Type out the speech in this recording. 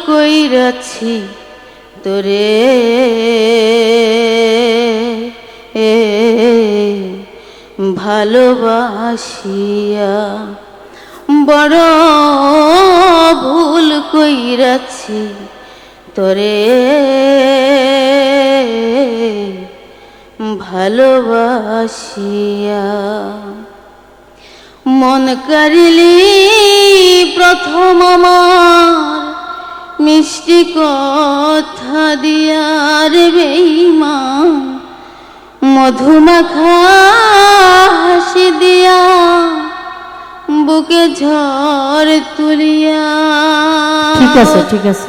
কইরাছি তোরে ভালোবাসিয়া, বড় ভুল কইরাছি তোরে ভালোবাসিয়া। মন কারিলি প্রথম আমার মিষ্টি কথা দিয়ার বেঈমান, মধুমাখা হাসি দিয়া বুকে ঝড় তুলিয়া। ঠিক আছে ঠিক আছে।